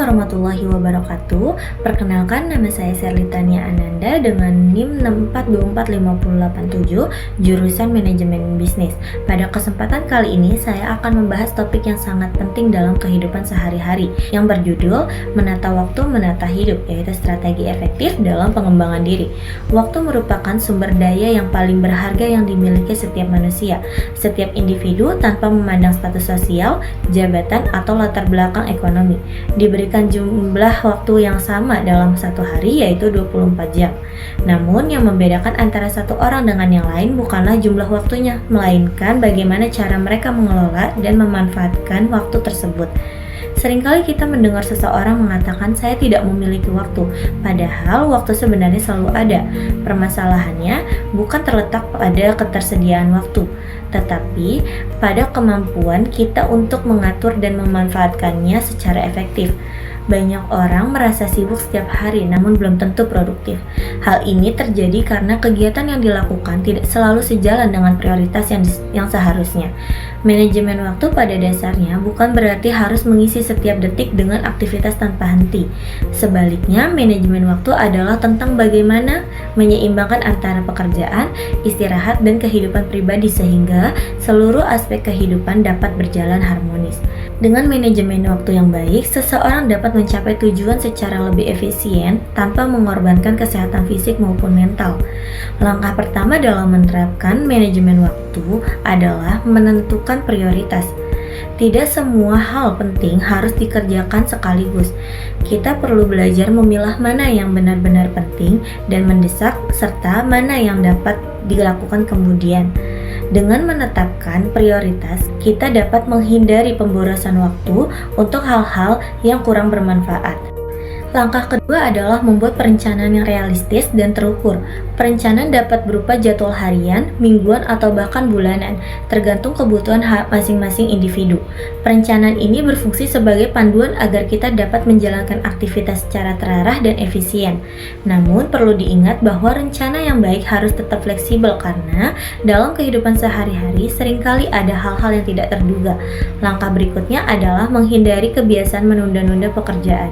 warahmatullahi wabarakatuh. Perkenalkan, nama saya Serlitania Ananda dengan NIM 6424587, jurusan Manajemen Bisnis. Pada kesempatan kali ini, saya akan membahas topik yang sangat penting dalam kehidupan sehari-hari, yang berjudul Menata Waktu, Menata Hidup, yaitu strategi efektif dalam pengembangan diri. Waktu merupakan sumber daya yang paling berharga yang dimiliki setiap manusia, setiap individu tanpa memandang status sosial, jabatan, atau latar belakang ekonomi. Diberikan jumlah waktu yang sama dalam satu hari, yaitu 24 jam. Namun yang membedakan antara satu orang dengan yang lain bukanlah jumlah waktunya, melainkan bagaimana cara mereka mengelola dan memanfaatkan waktu tersebut. Seringkali kita mendengar seseorang mengatakan, "Saya tidak memiliki waktu," padahal waktu sebenarnya selalu ada. Permasalahannya bukan terletak pada ketersediaan waktu, tetapi pada kemampuan kita untuk mengatur dan memanfaatkannya secara efektif. Banyak orang merasa sibuk setiap hari namun belum tentu produktif. Hal ini terjadi karena kegiatan yang dilakukan tidak selalu sejalan dengan prioritas yang seharusnya. Manajemen waktu pada dasarnya bukan berarti harus mengisi setiap detik dengan aktivitas tanpa henti. Sebaliknya, manajemen waktu adalah tentang bagaimana menyeimbangkan antara pekerjaan, istirahat, dan kehidupan pribadi sehingga seluruh aspek kehidupan dapat berjalan harmonis. Dengan manajemen waktu yang baik, seseorang dapat mencapai tujuan secara lebih efisien tanpa mengorbankan kesehatan fisik maupun mental. Langkah pertama dalam menerapkan manajemen waktu adalah menentukan prioritas. Tidak semua hal penting harus dikerjakan sekaligus. Kita perlu belajar memilah mana yang benar-benar penting dan mendesak, serta mana yang dapat dilakukan kemudian. Dengan menetapkan prioritas, kita dapat menghindari pemborosan waktu untuk hal-hal yang kurang bermanfaat. Langkah kedua adalah membuat perencanaan yang realistis dan terukur. Perencanaan dapat berupa jadwal harian, mingguan, atau bahkan bulanan, tergantung kebutuhan masing-masing individu. Perencanaan ini berfungsi sebagai panduan agar kita dapat menjalankan aktivitas secara terarah dan efisien. Namun, perlu diingat bahwa rencana yang baik harus tetap fleksibel karena dalam kehidupan sehari-hari seringkali ada hal-hal yang tidak terduga. Langkah berikutnya adalah menghindari kebiasaan menunda-nunda pekerjaan.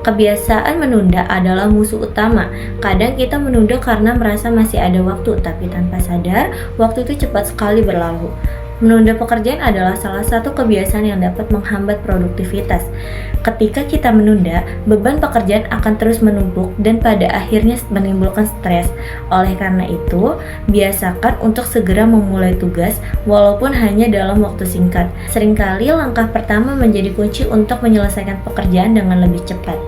Kebiasaan menunda adalah musuh utama. Kadang kita menunda karena merasa masih ada waktu, tapi tanpa sadar, waktu itu cepat sekali berlalu. Menunda pekerjaan adalah salah satu kebiasaan yang dapat menghambat produktivitas. Ketika kita menunda, beban pekerjaan akan terus menumpuk dan pada akhirnya menimbulkan stres. Oleh karena itu, biasakan untuk segera memulai tugas walaupun hanya dalam waktu singkat. Seringkali langkah pertama menjadi kunci untuk menyelesaikan pekerjaan dengan lebih cepat.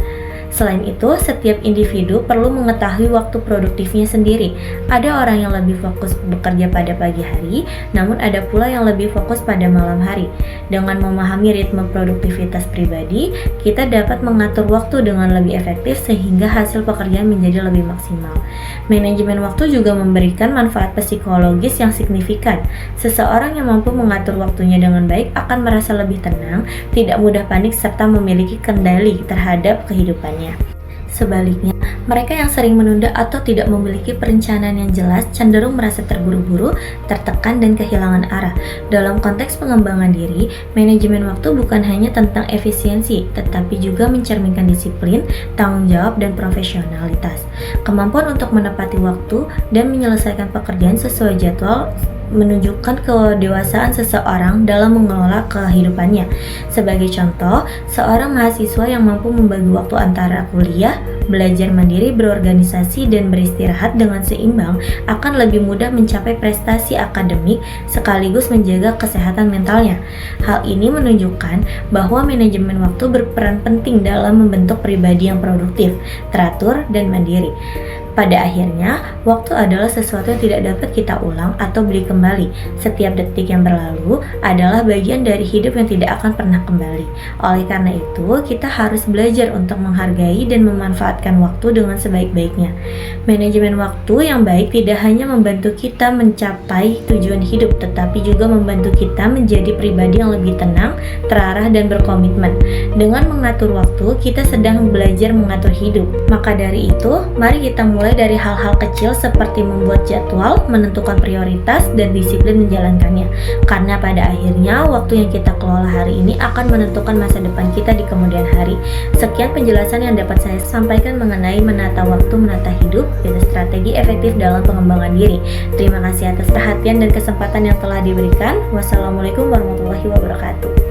Selain itu, setiap individu perlu mengetahui waktu produktifnya sendiri. Ada orang yang lebih fokus bekerja pada pagi hari, namun ada pula yang lebih fokus pada malam hari. Dengan memahami ritme produktivitas pribadi, kita dapat mengatur waktu dengan lebih efektif sehingga hasil pekerjaan menjadi lebih maksimal. Manajemen waktu juga memberikan manfaat psikologis yang signifikan. Seseorang yang mampu mengatur waktunya dengan baik akan merasa lebih tenang, tidak mudah panik, serta memiliki kendali terhadap kehidupannya. Sebaliknya, mereka yang sering menunda atau tidak memiliki perencanaan yang jelas cenderung merasa terburu-buru, tertekan, dan kehilangan arah. Dalam konteks pengembangan diri, manajemen waktu bukan hanya tentang efisiensi, tetapi juga mencerminkan disiplin, tanggung jawab, dan profesionalitas. Kemampuan untuk menepati waktu dan menyelesaikan pekerjaan sesuai jadwal menunjukkan kedewasaan seseorang dalam mengelola kehidupannya. Sebagai contoh, seorang mahasiswa yang mampu membagi waktu antara kuliah, belajar mandiri, berorganisasi, dan beristirahat dengan seimbang akan lebih mudah mencapai prestasi akademik sekaligus menjaga kesehatan mentalnya. Hal ini menunjukkan bahwa manajemen waktu berperan penting dalam membentuk pribadi yang produktif, teratur, dan mandiri. Pada akhirnya, waktu adalah sesuatu yang tidak dapat kita ulang atau beli kembali. Setiap detik yang berlalu adalah bagian dari hidup yang tidak akan pernah kembali. Oleh karena itu, kita harus belajar untuk menghargai dan memanfaatkan waktu dengan sebaik-baiknya. Manajemen waktu yang baik tidak hanya membantu kita mencapai tujuan hidup, tetapi juga membantu kita menjadi pribadi yang lebih tenang, terarah, dan berkomitmen. Dengan mengatur waktu, kita sedang belajar mengatur hidup. Maka dari itu, mari kita mulai dimulai dari hal-hal kecil seperti membuat jadwal, menentukan prioritas, dan disiplin menjalankannya. Karena pada akhirnya, waktu yang kita kelola hari ini akan menentukan masa depan kita di kemudian hari. Sekian penjelasan yang dapat saya sampaikan mengenai menata waktu, menata hidup, yaitu strategi efektif dalam pengembangan diri. Terima kasih atas perhatian dan kesempatan yang telah diberikan. Wassalamualaikum warahmatullahi wabarakatuh.